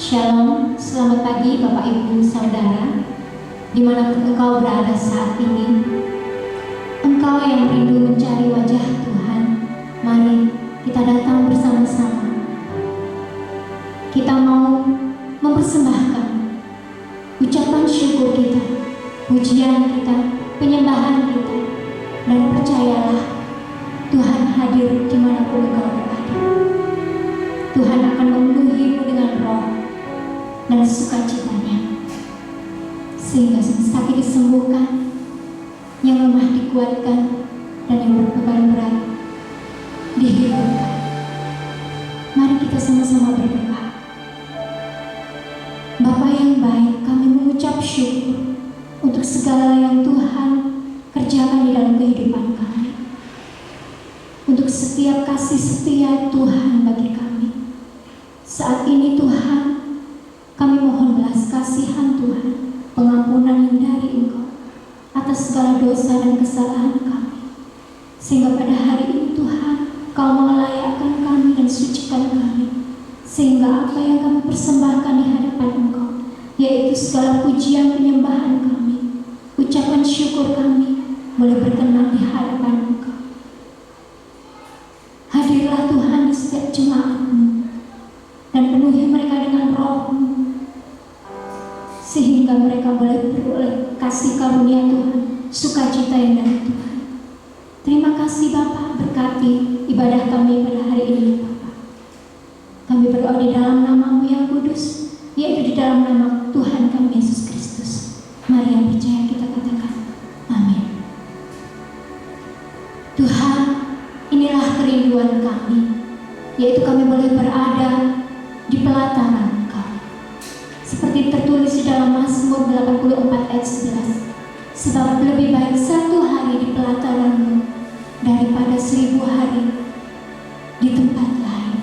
Shalom, selamat pagi Bapak Ibu Saudara, dimanapun engkau berada saat ini. Engkau yang rindu mencari wajah Tuhan, mari kita datang bersama-sama. Kita mau mempersembahkan ucapan syukur kita, pujian kita, penyembahan kita, dan percayalah Tuhan hadir dimanapun engkau berada. Tuhan akan memenuhimu dengan roh dan sukacitanya, sehingga yang sakit disembuhkan, yang lemah dikuatkan, dan yang berbeban berat dihidupkan. Mari kita sama-sama berdoa. Bapa yang baik, kami mengucap syukur untuk segala yang Tuhan kerjakan di dalam kehidupan kami, untuk setiap kasih setia Tuhan bagi kami. Saat ini Tuhan, kami mohon belas kasihan Tuhan, pengampunan yang dari Engkau atas segala dosa dan kesalahan kami, sehingga pada hari ini Tuhan, Kau melayakkan kami dan sucikan kami, sehingga apa yang kami persembahkan di hadapan Engkau, yaitu segala pujian penyembahan kami, ucapan syukur kami, boleh berkenan di hadapan Engkau. Hadirlah Tuhan di setiap jemaat-Mu dan penuhi mereka dengan roh-Mu, sehingga mereka boleh beroleh kasih karunia Tuhan, sukacita yang dari Tuhan. Terima kasih Bapa, berkati ibadah kami pada hari ini Bapa. Kami berdoa di dalam nama-Mu yang kudus, yaitu di dalam nama Tuhan kami Yesus Kristus. Mari yang percaya kita katakan amin. Tuhan, inilah kerinduan kami, yaitu kami boleh berada di pelataran Engkau, seperti tertulis di dalam Mazmur 84 ayat 11. Sebab lebih baik 1 hari di pelataran-Mu daripada 1000 hari di tempat lain.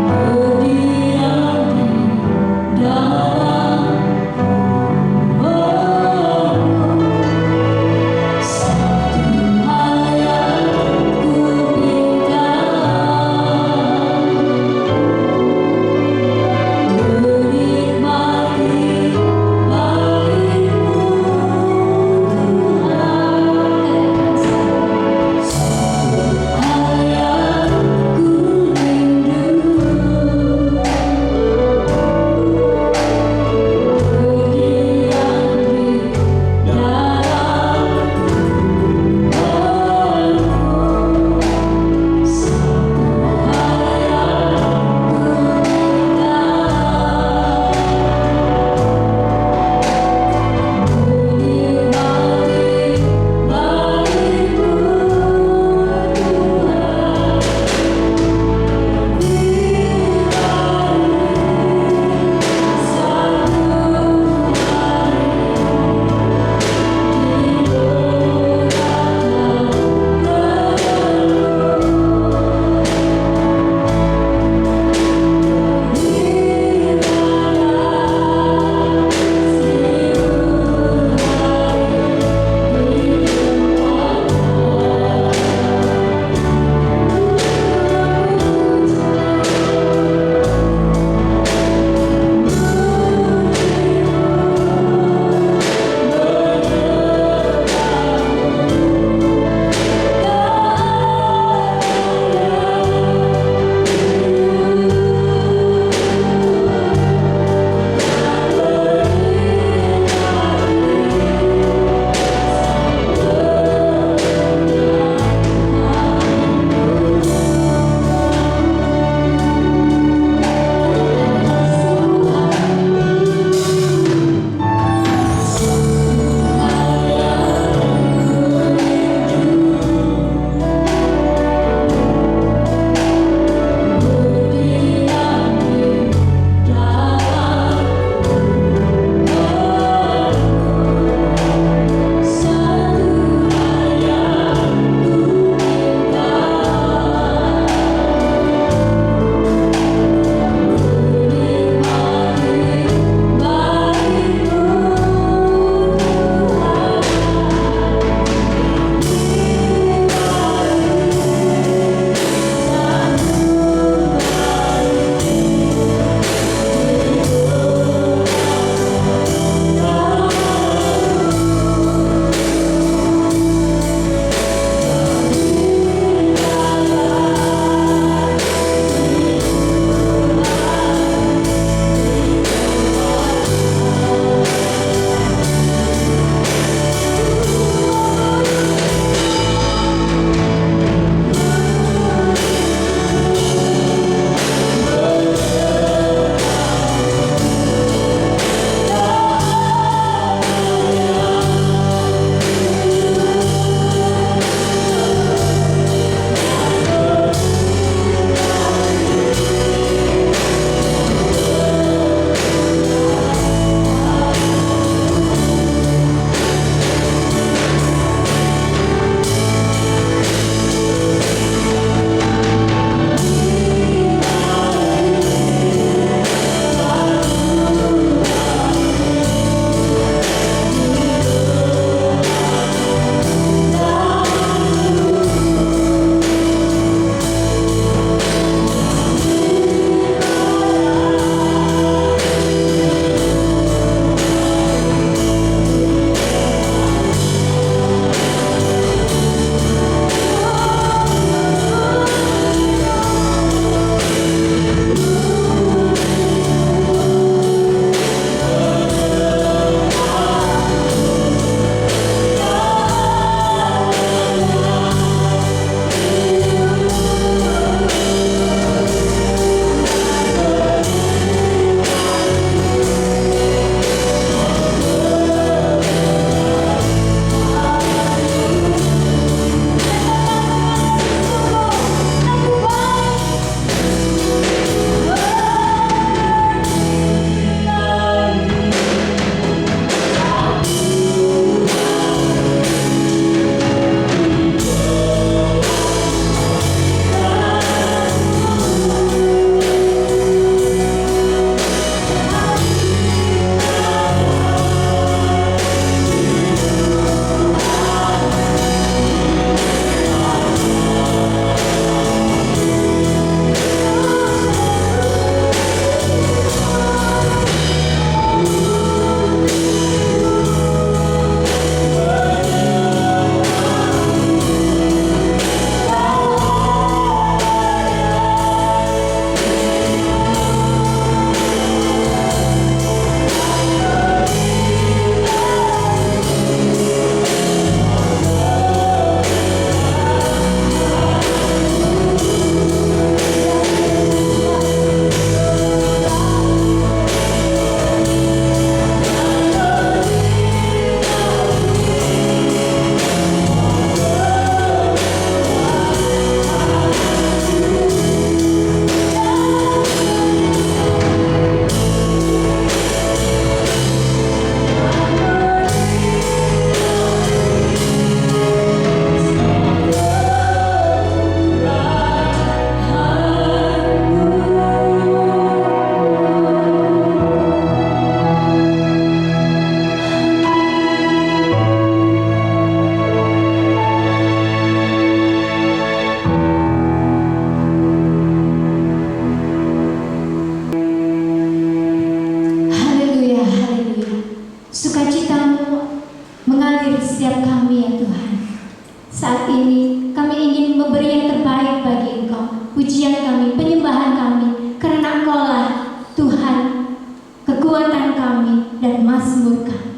Oh setiap kami ya Tuhan. Saat ini kami ingin memberi yang terbaik bagi Engkau, pujian kami, penyembahan kami, karena Engkau-lah Tuhan, kekuatan kami dan mazmur kami.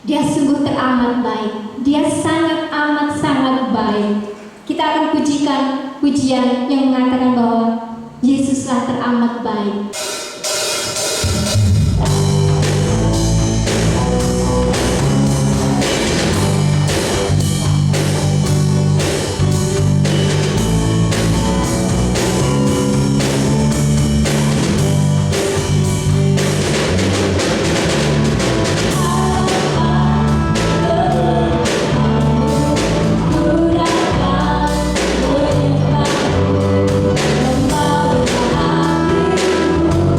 Dia sungguh teramat baik. Dia sangat amat sangat baik. Kita akan pujikan pujian yang mengatakan bahwa Yesuslah teramat baik. Membawa hati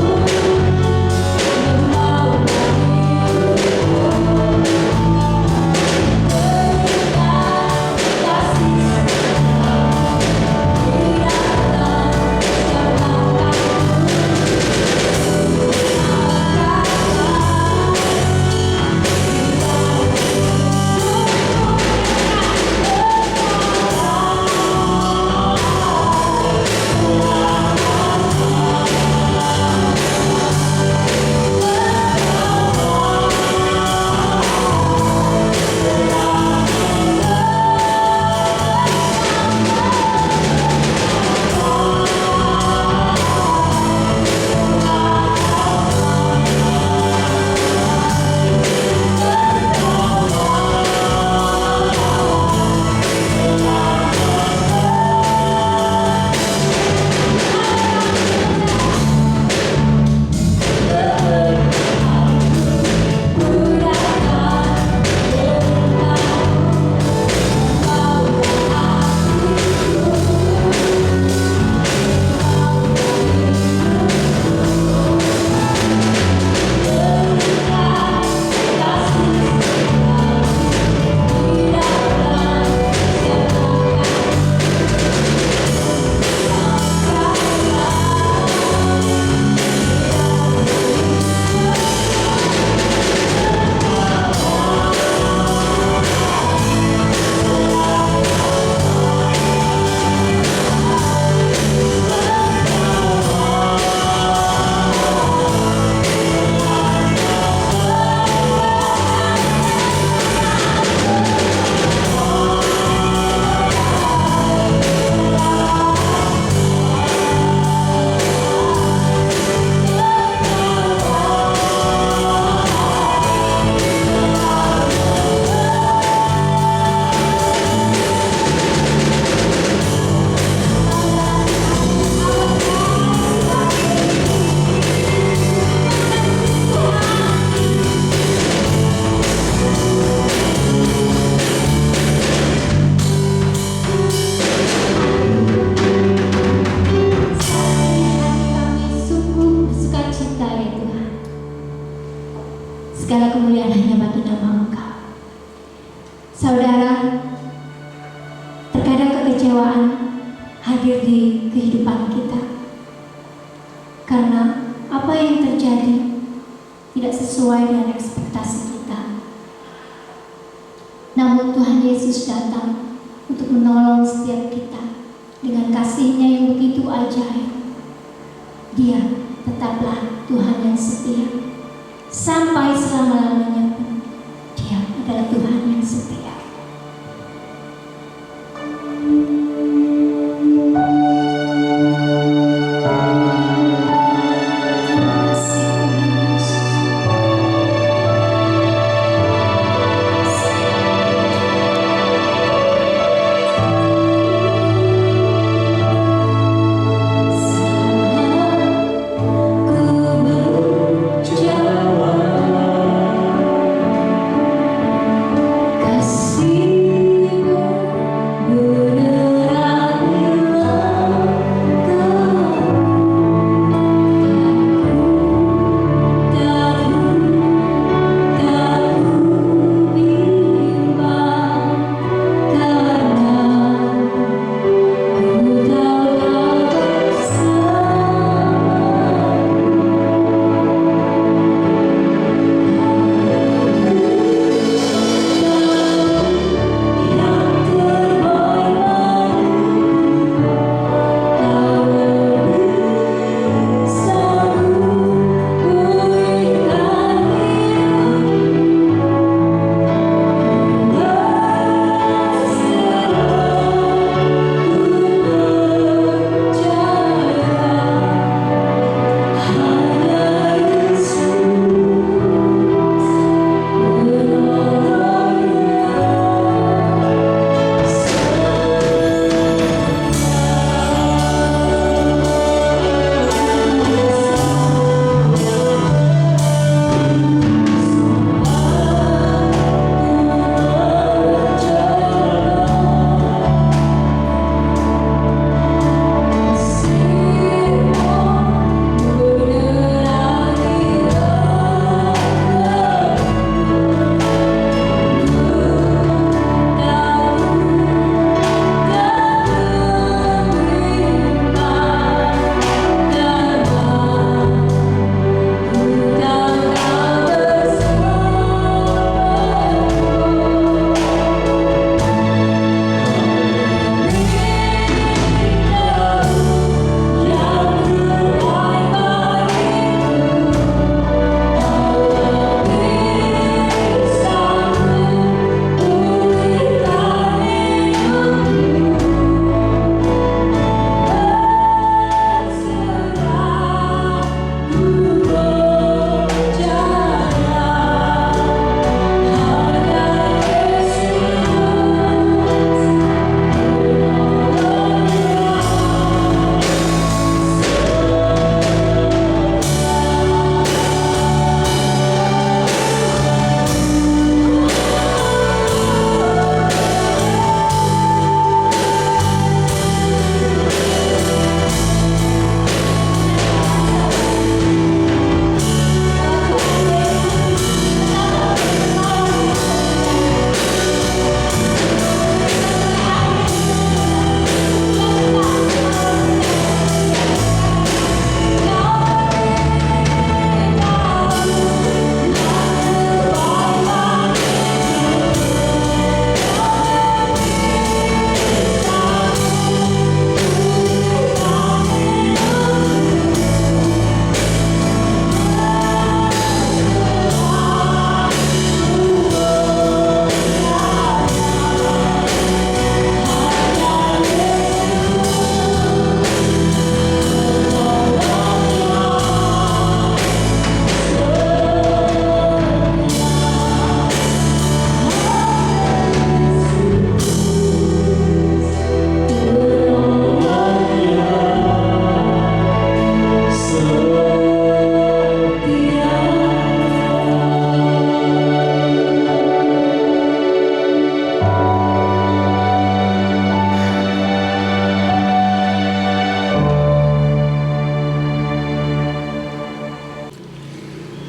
Segala kemuliaan hanya bagi nama Engkau. Saudara, terkadang kekecewaan hadir di kehidupan kita karena apa yang terjadi tidak sesuai dengan ekspektasi kita. Namun Tuhan Yesus datang untuk menolong setiap kita dengan kasih-Nya yang begitu ajaib. Dia tetaplah Tuhan yang setia. Sampai selama-lamanya pun Dia adalah Tuhan yang setia.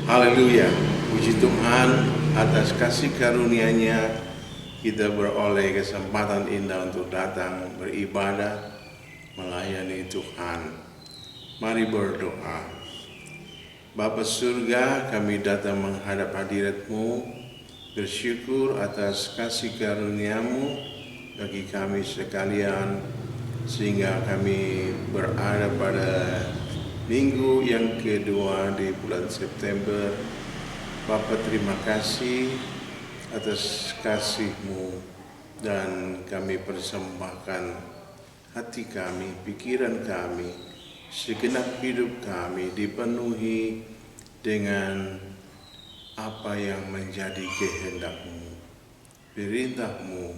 Haleluya, Puji Tuhan atas kasih karunia-Nya kita beroleh kesempatan indah untuk datang beribadah, melayani Tuhan. Mari berdoa. Bapa surga, kami datang menghadap hadirat-Mu, bersyukur atas kasih karunia-Mu bagi kami sekalian, sehingga kami berada pada minggu yang kedua di bulan September. Bapa, terima kasih atas kasih-Mu, dan kami persembahkan hati kami, pikiran kami, segenap hidup kami dipenuhi dengan apa yang menjadi kehendak-Mu, perintah-Mu,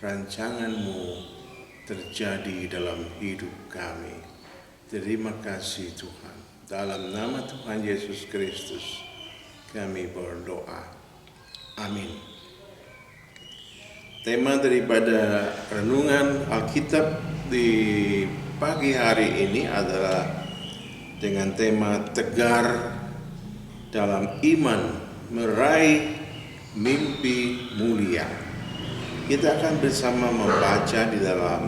rancangan-Mu terjadi dalam hidup kami. Terima kasih Tuhan. Dalam nama Tuhan Yesus Kristus kami berdoa. Amin. Tema daripada renungan Alkitab di pagi hari ini adalah dengan tema tegar dalam iman, meraih mimpi mulia. Kita akan bersama membaca di dalam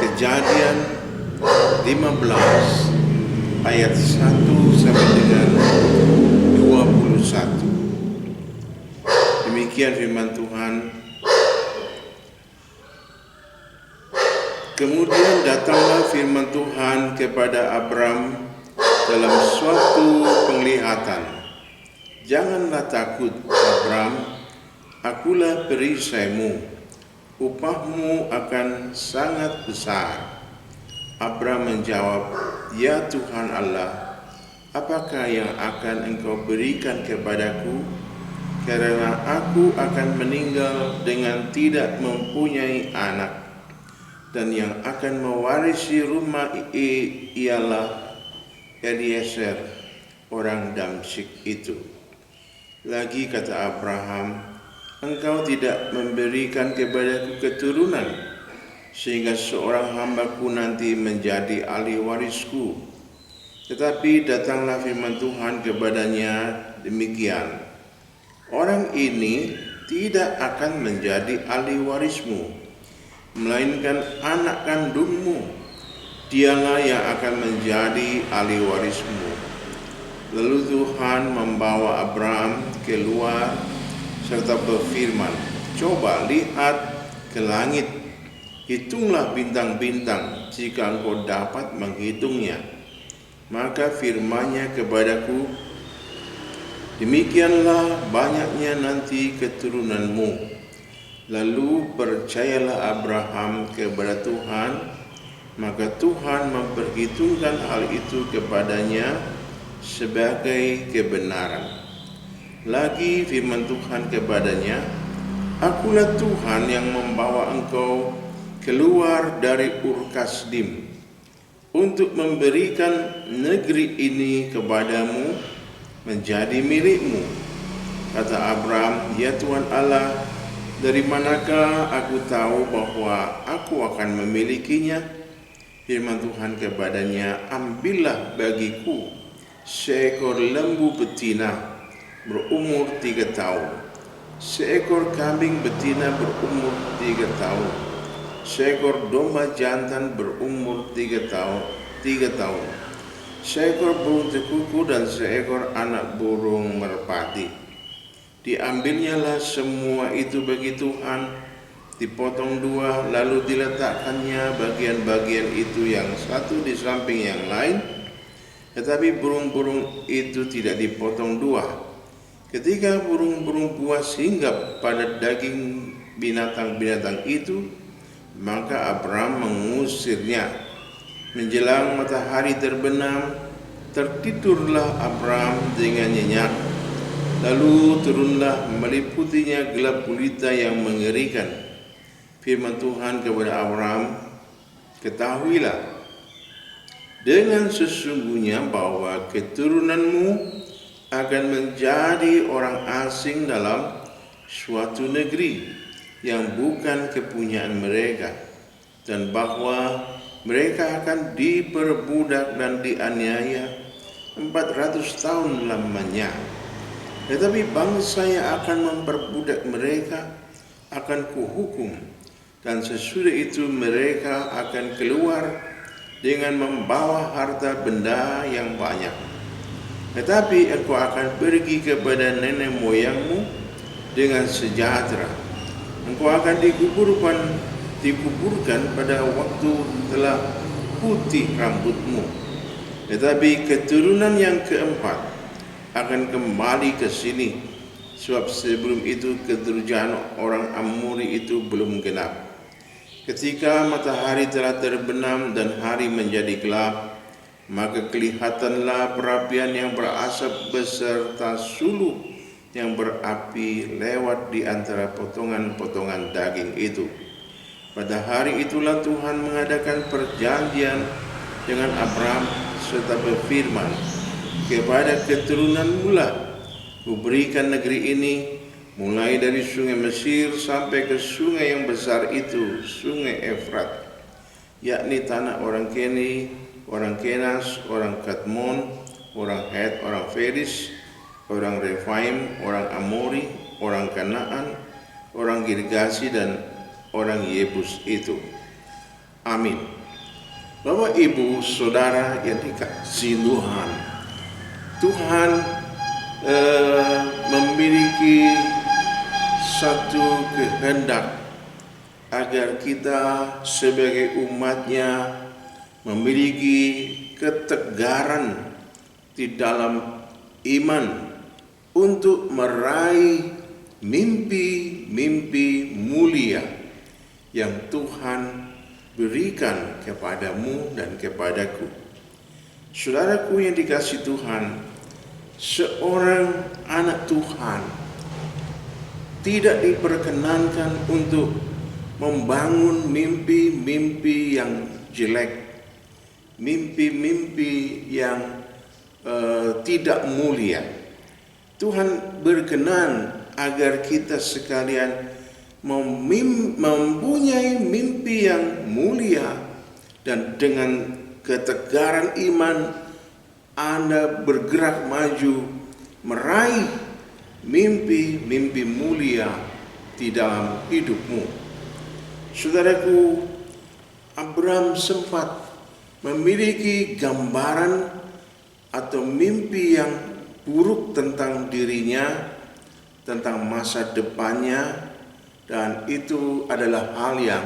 Kejadian 15 ayat 1 sampai dengan 21. Demikian firman Tuhan. Kemudian datanglah firman Tuhan kepada Abram dalam suatu penglihatan. Janganlah takut, Abram, akulah perisaimu, upahmu akan sangat besar. Abram menjawab, ya Tuhan Allah, apakah yang akan Engkau berikan kepadaku? Karena aku akan meninggal dengan tidak mempunyai anak, dan yang akan mewarisi rumah ialah Eliezer, orang Damsyik itu. Lagi kata Abraham, Engkau tidak memberikan kepadaku keturunan, sehingga seorang hambaku nanti menjadi ahli warisku. Tetapi datanglah firman Tuhan kepadanya demikian, orang ini tidak akan menjadi ahli warismu, melainkan anak kandungmu, dialah yang akan menjadi ahli warismu. Lalu Tuhan membawa Abraham keluar serta berfirman, coba lihat ke langit, hitunglah bintang-bintang jika engkau dapat menghitungnya. Maka firman-Nya kepadaku, demikianlah banyaknya nanti keturunanmu. Lalu percayalah Abraham kepada Tuhan, maka Tuhan memperhitungkan hal itu kepadanya sebagai kebenaran. Lagi firman Tuhan kepadanya, akulah Tuhan yang membawa engkau keluar dari Ur Kasdim untuk memberikan negeri ini kepadamu menjadi milikmu. Kata Abram, ya Tuhan Allah, dari manakah aku tahu bahwa aku akan memilikinya? Firman Tuhan kepadanya, ambillah bagiku seekor lembu betina berumur 3 tahun, seekor kambing betina berumur 3 tahun, seekor domba jantan berumur 3 tahun, seekor burung tekuku dan seekor anak burung merpati. Diambilnyalah semua itu bagi Tuhan, dipotong 2, lalu diletakkannya bagian-bagian itu yang satu di samping yang lain. Tetapi burung-burung itu tidak dipotong 2. Ketika burung-burung buas hinggap pada daging binatang-binatang itu, maka Abram mengusirnya. Menjelang matahari terbenam, tertidurlah Abram dengan nyenyak. Lalu turunlah meliputinya gelap gulita yang mengerikan. Firman Tuhan kepada Abram, ketahuilah dengan sesungguhnya bahwa keturunanmu akan menjadi orang asing dalam suatu negeri yang bukan kepunyaan mereka, dan bahwa mereka akan diperbudak dan dianiaya 400 tahun lamanya. Tetapi bangsa yang akan memperbudak mereka akan kuhukum, dan sesudah itu mereka akan keluar dengan membawa harta benda yang banyak. Tetapi engkau akan pergi kepada nenek moyangmu dengan sejahtera. Engkau akan dikuburkan pada waktu telah putih rambutmu. Tetapi keturunan yang keempat akan kembali ke sini, sebab sebelum itu kedurjaan orang Amori itu belum genap. Ketika matahari telah terbenam dan hari menjadi gelap, maka kelihatanlah perapian yang berasap beserta suluh yang berapi lewat di antara potongan-potongan daging itu. Pada hari itulah Tuhan mengadakan perjanjian dengan Abraham serta berfirman, kepada keturunanmu lah kuberikan negeri ini, mulai dari sungai Mesir sampai ke sungai yang besar itu, sungai Efrat, yakni tanah orang Keni, orang Kenas, orang Kadmon, orang Het, orang Feris, orang Refaim, orang Amori, orang Kanaan, orang Girgasi, dan orang Yebus itu. Amin. Bapak, Ibu, Saudara yang dikasihi Tuhan, Tuhan memiliki satu kehendak agar kita sebagai umatnya memiliki ketegaran di dalam iman untuk meraih mimpi-mimpi mulia yang Tuhan berikan kepadamu dan kepadaku. Saudaraku yang dikasihi Tuhan, seorang anak Tuhan tidak diperkenankan untuk membangun mimpi-mimpi yang jelek, mimpi-mimpi yang tidak mulia. Tuhan berkenan agar kita sekalian mempunyai mimpi yang mulia, dan dengan ketegaran iman Anda bergerak maju meraih mimpi-mimpi mulia di dalam hidupmu. Saudaraku, Abraham sempat memiliki gambaran atau mimpi yang buruk tentang dirinya, tentang masa depannya, dan itu adalah hal yang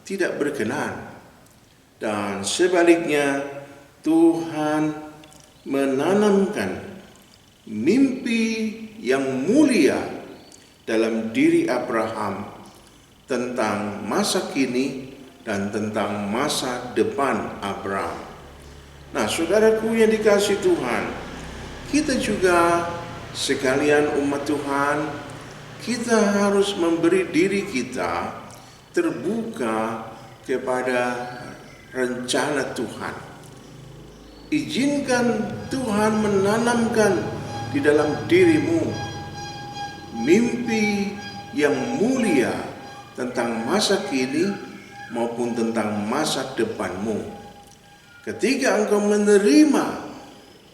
tidak berkenan. Dan sebaliknya, Tuhan menanamkan mimpi yang mulia dalam diri Abraham tentang masa kini dan tentang masa depan Abraham. Nah, saudaraku yang dikasihi Tuhan, kita juga sekalian umat Tuhan, kita harus memberi diri kita terbuka kepada rencana Tuhan. Izinkan Tuhan menanamkan di dalam dirimu mimpi yang mulia tentang masa kini maupun tentang masa depanmu. Ketika engkau menerima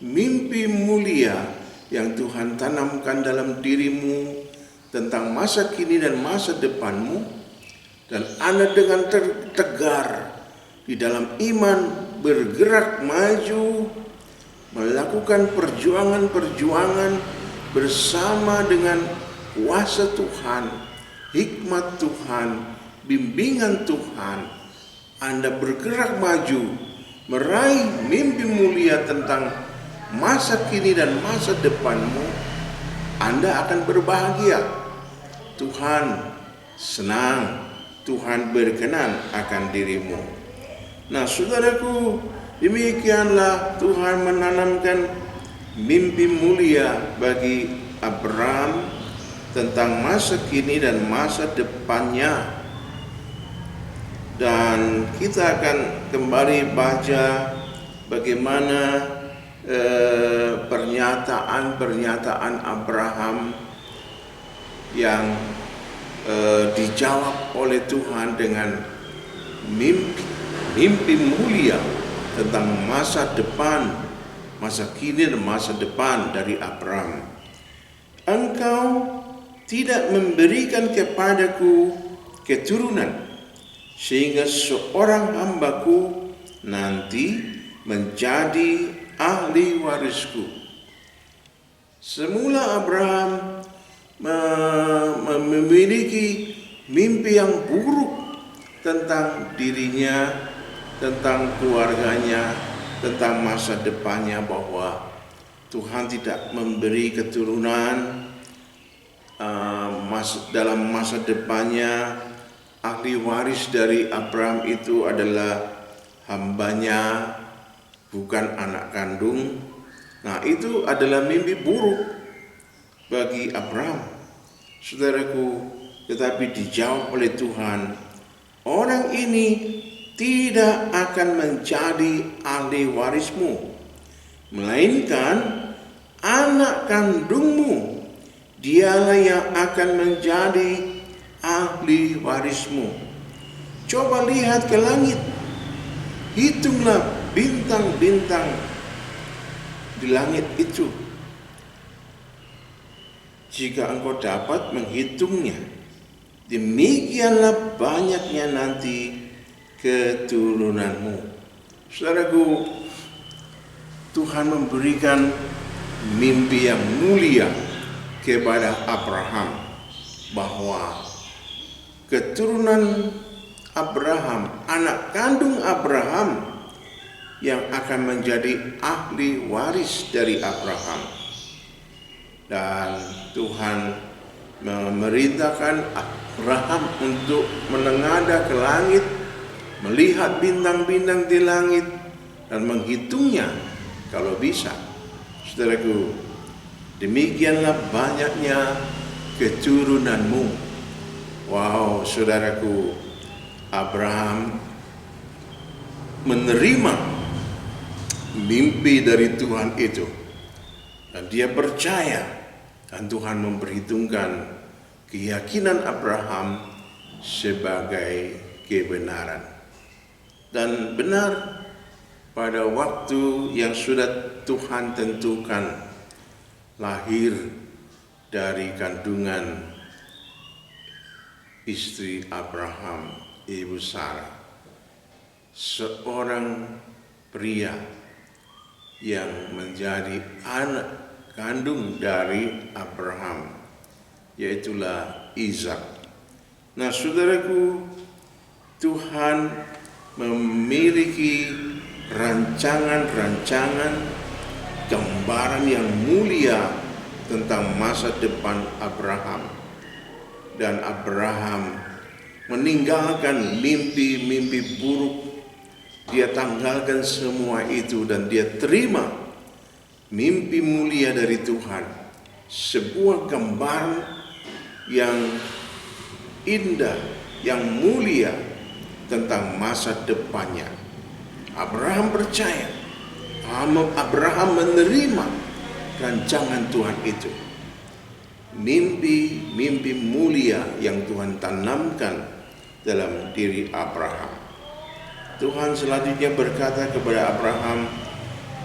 mimpi mulia yang Tuhan tanamkan dalam dirimu tentang masa kini dan masa depanmu, dan Anda dengan tegar di dalam iman bergerak maju melakukan perjuangan-perjuangan bersama dengan kuasa Tuhan, hikmat Tuhan, bimbingan Tuhan, Anda bergerak maju meraih mimpi mulia tentang masa kini dan masa depanmu, Anda akan berbahagia. Tuhan senang, Tuhan berkenan akan dirimu. Nah, saudaraku, demikianlah Tuhan menanamkan mimpi mulia bagi Abraham tentang masa kini dan masa depannya. Dan kita akan kembali baca bagaimana pernyataan Abraham yang dijawab oleh Tuhan dengan mimpi mulia tentang masa depan, masa kini dan masa depan dari Abraham. engkau tidak memberikan kepadaku keturunan, sehingga seorang hambaku nanti menjadi ahli warisku. Semula Abraham memiliki mimpi yang buruk tentang dirinya, tentang keluarganya, tentang masa depannya, bahwa Tuhan tidak memberi keturunan dalam masa depannya. Ahli waris dari Abraham itu adalah hambanya, bukan anak kandung. Nah, itu adalah mimpi buruk bagi Abraham, saudaraku. Tetapi dijawab oleh Tuhan, orang ini tidak akan menjadi ahli warismu, melainkan anak kandungmu, dialah yang akan menjadi ahli warismu. Coba lihat ke langit, hitunglah bintang-bintang di langit itu. Jika engkau dapat menghitungnya, demikianlah banyaknya nanti keturunanmu. Saudaraku, Tuhan memberikan mimpi yang mulia kepada Abraham, bahwa keturunan Abraham, anak kandung Abraham, yang akan menjadi ahli waris dari Abraham. Dan Tuhan memerintahkan Abraham untuk menengadah ke langit, melihat bintang-bintang di langit, dan menghitungnya kalau bisa. Saudaraku, demikianlah banyaknya keturunanmu. Wow, saudaraku, Abraham menerima mimpi dari Tuhan itu, dan dia percaya, dan Tuhan memperhitungkan keyakinan Abraham sebagai kebenaran. Dan benar, pada waktu yang sudah Tuhan tentukan, lahir dari kandungan istri Abraham, Ibu Sarah, seorang pria yang menjadi anak kandung dari Abraham, yaitulah Ishak. Nah, saudaraku, Tuhan memiliki rancangan-rancangan, gambaran yang mulia tentang masa depan Abraham. Dan Abraham meninggalkan mimpi-mimpi buruk. Dia tanggalkan semua itu dan dia terima mimpi mulia dari Tuhan. Sebuah gambaran yang indah, yang mulia tentang masa depannya. Abraham percaya, Abraham menerima rancangan Tuhan itu. Mimpi-mimpi mulia yang Tuhan tanamkan dalam diri Abraham. Tuhan selanjutnya berkata kepada Abraham,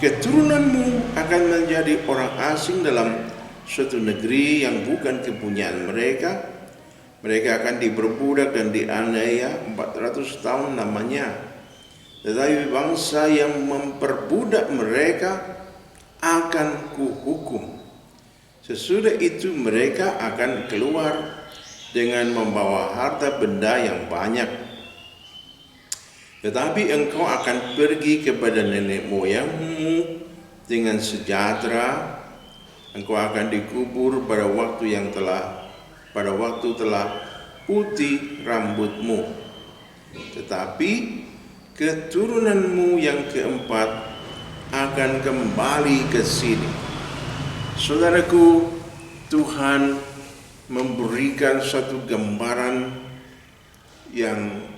keturunanmu akan menjadi orang asing dalam suatu negeri yang bukan kepunyaan mereka. Mereka akan diperbudak dan dianiaya 400 tahun namanya. Tetapi bangsa yang memperbudak mereka akan kuhukum. Sesudah itu mereka akan keluar dengan membawa harta benda yang banyak. Tetapi engkau akan pergi kepada nenek moyangmu dengan sejahtera. Engkau akan dikubur pada waktu telah putih rambutmu. Tetapi keturunanmu yang keempat akan kembali ke sini. Saudaraku, Tuhan memberikan satu gambaran yang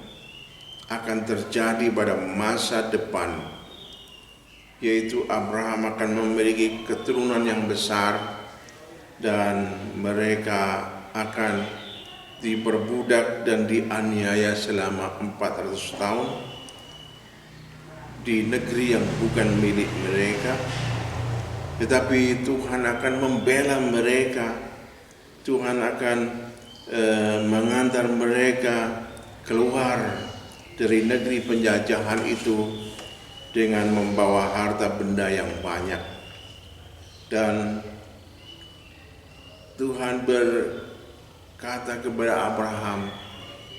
akan terjadi pada masa depan, yaitu Abraham akan memiliki keturunan yang besar dan mereka akan diperbudak dan dianiaya selama 400 tahun di negeri yang bukan milik mereka. Tetapi Tuhan akan membela mereka Tuhan akan mengantar mereka keluar dari negeri penjajahan itu dengan membawa harta benda yang banyak. Dan Tuhan berkata kepada Abraham,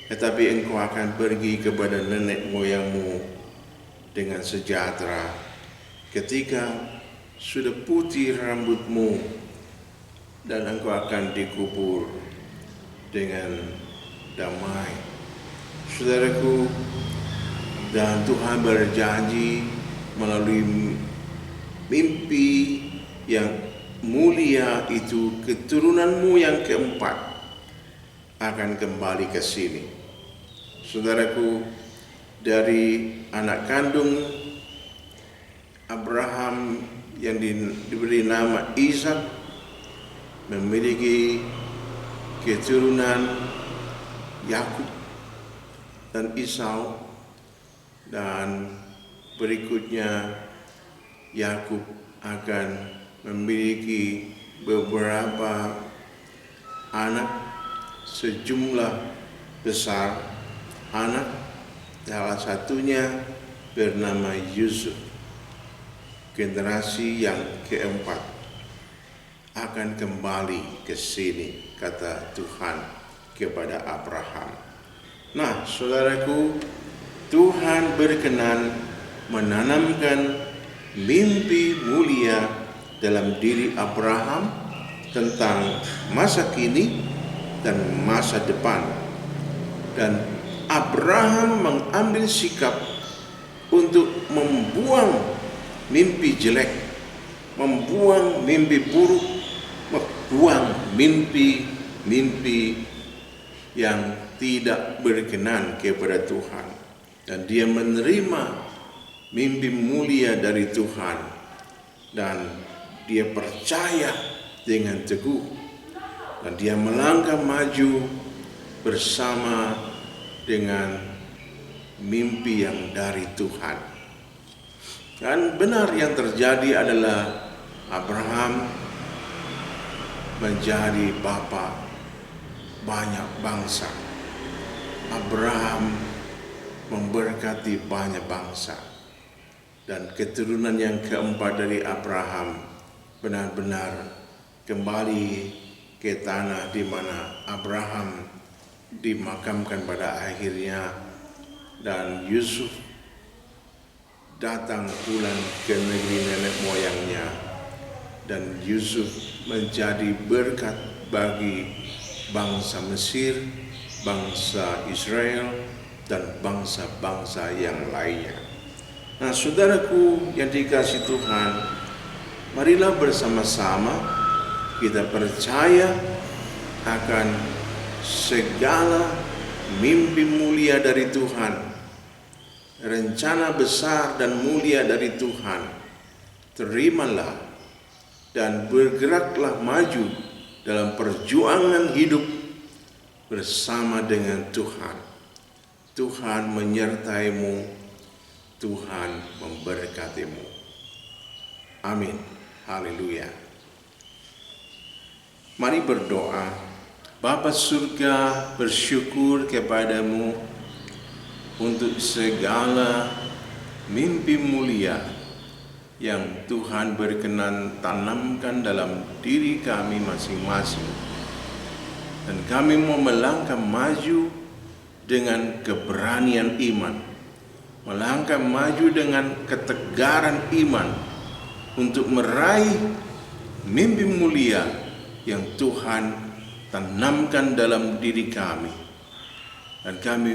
tetapi engkau akan pergi kepada nenek moyangmu dengan sejahtera. Ketika sudah putih rambutmu, dan engkau akan dikubur dengan damai. Saudaraku, dan Tuhan berjanji melalui mimpi yang mulia itu, keturunanmu yang keempat akan kembali ke sini. Saudaraku, dari anak kandung Abraham yang diberi nama Ishak memiliki keturunan Yakub dan Esau, dan berikutnya Yakub akan memiliki beberapa anak, sejumlah besar anak, salah satunya bernama Yusuf. Generasi yang keempat akan kembali ke sini, kata Tuhan kepada Abraham. Nah, saudaraku, Tuhan berkenan menanamkan mimpi mulia dalam diri Abraham tentang masa kini dan masa depan. Dan Abraham mengambil sikap untuk membuang mimpi jelek, membuang mimpi buruk, membuang mimpi yang tidak berkenan kepada Tuhan. Dan dia menerima mimpi mulia dari Tuhan, dan dia percaya dengan teguh, dan dia melangkah maju bersama dengan mimpi yang dari Tuhan. Dan benar yang terjadi adalah Abraham menjadi bapa banyak bangsa. Abraham memberkati banyak bangsa, dan keturunan yang keempat dari Abraham benar-benar kembali ke tanah di mana Abraham dimakamkan pada akhirnya, dan Yusuf datang pulang ke negeri nenek moyangnya, dan Yusuf menjadi berkat bagi bangsa Mesir, bangsa Israel, dan bangsa-bangsa yang lainnya. Nah, saudaraku yang dikasihi Tuhan, marilah bersama-sama kita percaya akan segala mimpi mulia dari Tuhan, rencana besar dan mulia dari Tuhan. Terimalah dan bergeraklah maju dalam perjuangan hidup bersama dengan Tuhan. Tuhan menyertaimu, Tuhan memberkatimu. Amin. Haleluya. Mari berdoa. Bapa surga, bersyukur kepadamu untuk segala mimpi mulia yang Tuhan berkenan tanamkan dalam diri kami masing-masing. Dan kami mau melangkah maju dengan keberanian iman, melangkah maju dengan ketegaran iman untuk meraih mimpi mulia yang Tuhan tanamkan dalam diri kami. Dan kami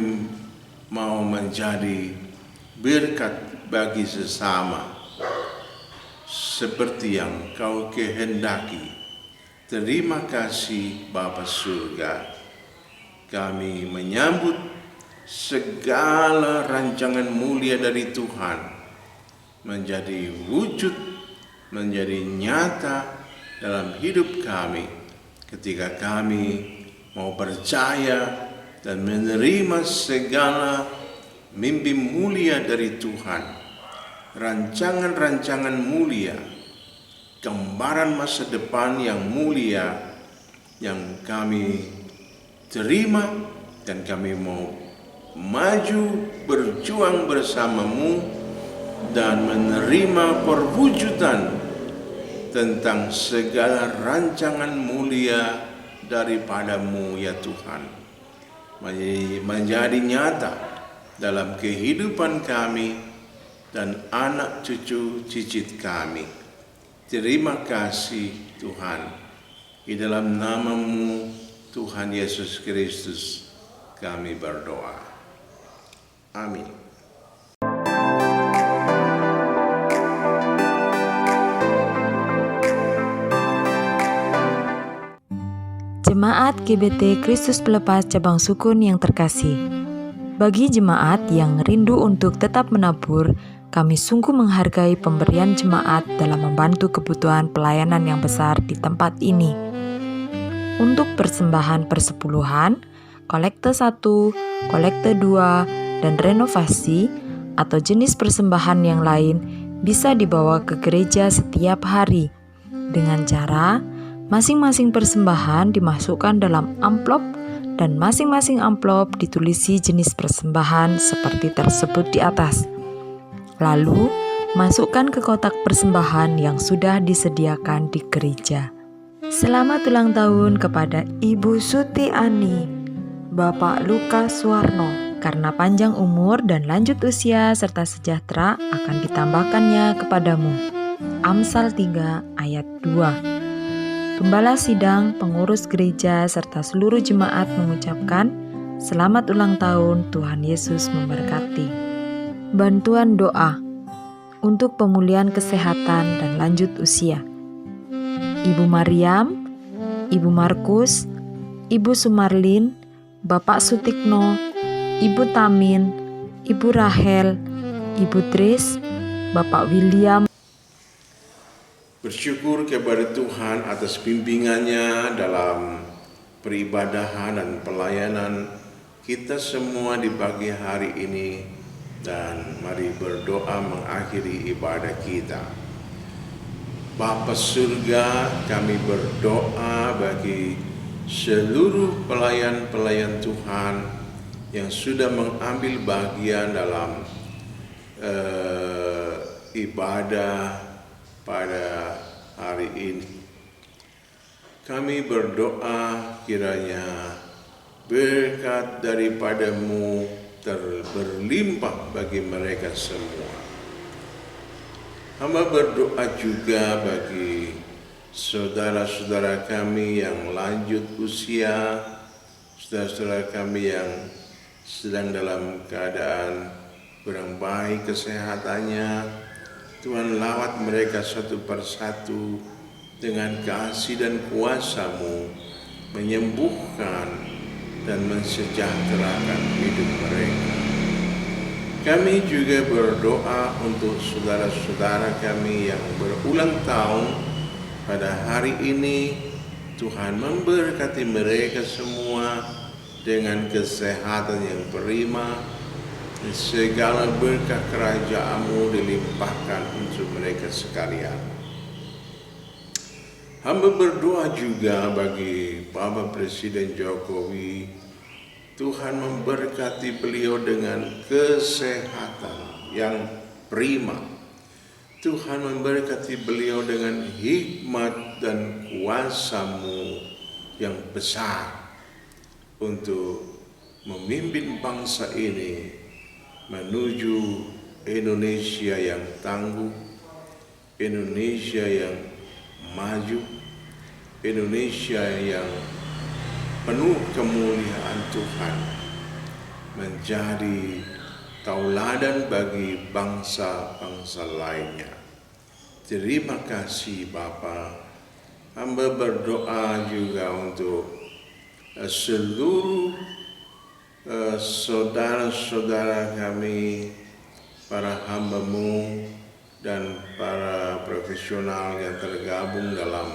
mau menjadi berkat bagi sesama seperti yang Kau kehendaki. Terima kasih Bapa surga. Kami menyambut segala rancangan mulia dari Tuhan menjadi wujud, menjadi nyata dalam hidup kami ketika kami mau percaya dan menerima segala mimpi mulia dari Tuhan, rancangan-rancangan mulia, gambaran masa depan yang mulia yang kami terima, dan kami mau maju berjuang bersamamu dan menerima perwujudan tentang segala rancangan mulia daripadamu ya Tuhan, menjadi nyata dalam kehidupan kami dan anak cucu cicit kami. Terima kasih Tuhan. Di dalam nama-Mu Tuhan Yesus Kristus kami berdoa. Amin. Jemaat GBT Kristus Pelepas Cabang Sukun yang terkasih, bagi jemaat yang rindu untuk tetap menabur, kami sungguh menghargai pemberian jemaat dalam membantu kebutuhan pelayanan yang besar di tempat ini. Untuk persembahan persepuluhan, kolekte 1, kolekte 2, dan renovasi atau jenis persembahan yang lain bisa dibawa ke gereja setiap hari dengan cara masing-masing persembahan dimasukkan dalam amplop dan masing-masing amplop ditulisi jenis persembahan seperti tersebut di atas. Lalu, masukkan ke kotak persembahan yang sudah disediakan di gereja. Selamat ulang tahun kepada Ibu Suti Ani, Bapak Lukas Suwarno. Karena panjang umur dan lanjut usia serta sejahtera akan ditambahkannya kepadamu. Amsal 3 ayat 2. Gembala sidang, pengurus gereja, serta seluruh jemaat mengucapkan selamat ulang tahun, Tuhan Yesus memberkati. Bantuan doa untuk pemulihan kesehatan dan lanjut usia. Ibu Mariam, Ibu Markus, Ibu Sumarlin, Bapak Sutikno, Ibu Tamin, Ibu Rahel, Ibu Tris, Bapak William. Bersyukur kepada Tuhan atas bimbingannya dalam peribadahan dan pelayanan kita semua di pagi hari ini, dan mari berdoa mengakhiri ibadah kita. Bapa surga, kami berdoa bagi seluruh pelayan-pelayan Tuhan yang sudah mengambil bagian dalam ibadah pada hari ini. Kami berdoa kiranya berkat daripadamu berlimpah bagi mereka semua. Hamba berdoa juga bagi saudara-saudara kami yang lanjut usia, saudara-saudara kami yang sedang dalam keadaan kurang baik kesehatannya. Tuhan, lawat mereka satu persatu dengan kasih dan kuasa-Mu, menyembuhkan dan mensejahterakan hidup mereka. Kami juga berdoa untuk saudara-saudara kami yang berulang tahun pada hari ini. Tuhan, memberkati mereka semua dengan kesehatan yang prima. Segala berkah kerajaan-Mu dilimpahkan untuk mereka sekalian. Hamba berdoa juga bagi Bapak Presiden Jokowi. Tuhan memberkati beliau dengan kesehatan yang prima. Tuhan memberkati beliau dengan hikmat dan kuasa-Mu yang besar untuk memimpin bangsa ini menuju Indonesia yang tangguh, Indonesia yang maju, Indonesia yang penuh kemuliaan Tuhan, menjadi tauladan bagi bangsa-bangsa lainnya. Terima kasih Bapa. Hamba berdoa juga untuk seluruh saudara-saudara kami, para hamba-Mu dan para profesional yang tergabung dalam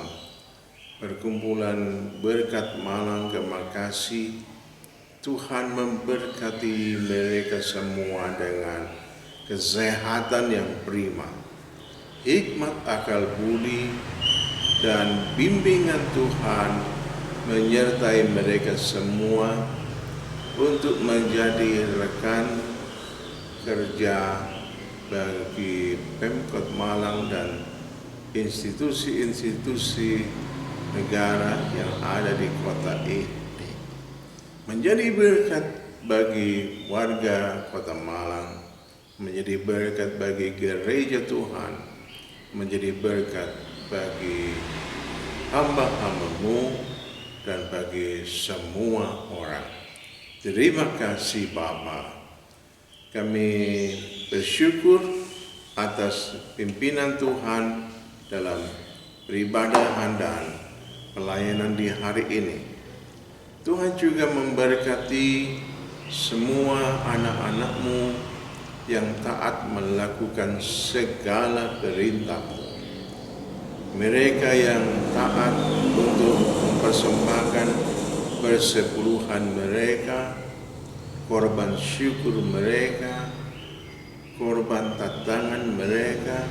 perkumpulan Berkat Malang Gemakasih. Tuhan memberkati mereka semua dengan kesehatan yang prima, hikmat akal budi dan bimbingan Tuhan menyertai mereka semua untuk menjadi rekan kerja bagi Pemkot Malang dan institusi-institusi negara yang ada di kota ini. Menjadi berkat bagi warga kota Malang, menjadi berkat bagi gereja Tuhan, menjadi berkat bagi hamba-hambamu dan bagi semua orang. Terima kasih Bapa. Kami bersyukur atas pimpinan Tuhan dalam peribadahan dan pelayanan di hari ini. Tuhan juga memberkati semua anak-anak-Mu yang taat melakukan segala perintah-Mu. Mereka yang taat untuk mempersembahkan persepuluhan mereka, korban syukur mereka, korban tatangan mereka,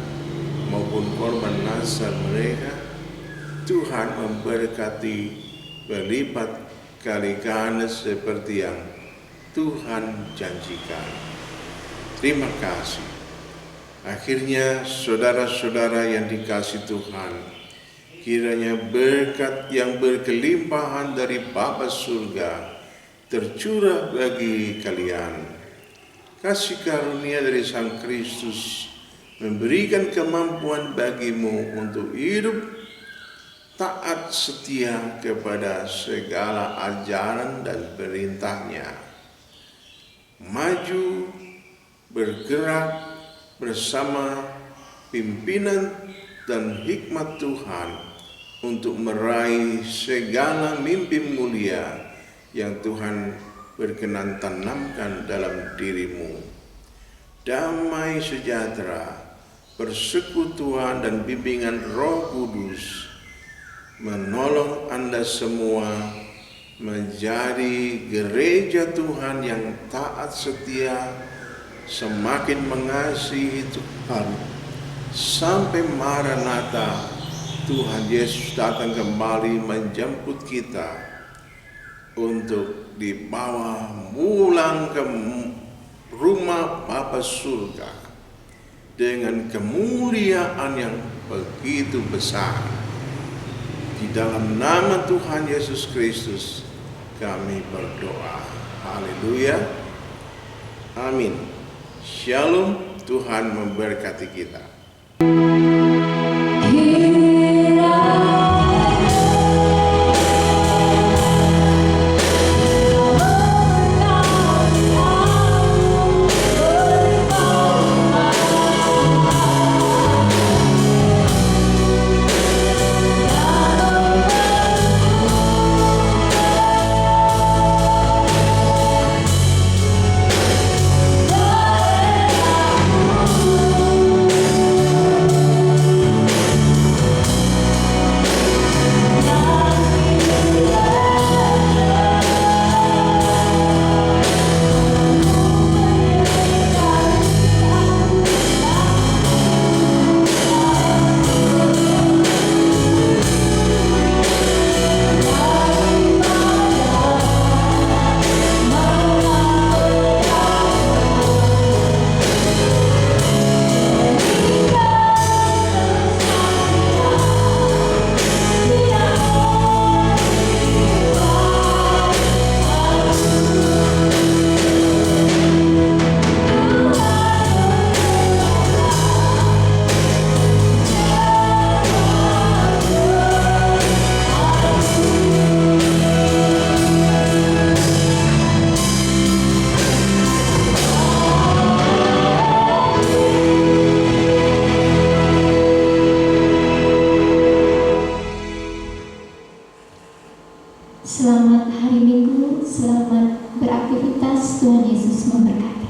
maupun korban nasar mereka, Tuhan memberkati berlipat kali ganda seperti yang Tuhan janjikan. Terima kasih. Akhirnya saudara-saudara yang dikasihi Tuhan, kiranya berkat yang berkelimpahan dari Bapa surga tercurah bagi kalian. Kasih karunia dari Sang Kristus memberikan kemampuan bagimu untuk hidup taat setia kepada segala ajaran dan perintahnya. Maju, bergerak bersama pimpinan dan hikmat Tuhan untuk meraih segala mimpi mulia yang Tuhan berkenan tanamkan dalam dirimu. Damai sejahtera, persekutuan dan bimbingan Roh Kudus menolong Anda semua menjadi gereja Tuhan yang taat setia, semakin mengasihi Tuhan sampai Maranatha, Tuhan Yesus datang kembali menjemput kita untuk dibawa pulang ke rumah Bapa surga dengan kemuliaan yang begitu besar. Di dalam nama Tuhan Yesus Kristus kami berdoa. Haleluya. Amin. Shalom, Tuhan memberkati kita. Selamat hari Minggu, selamat beraktivitas, Tuhan Yesus memberkati.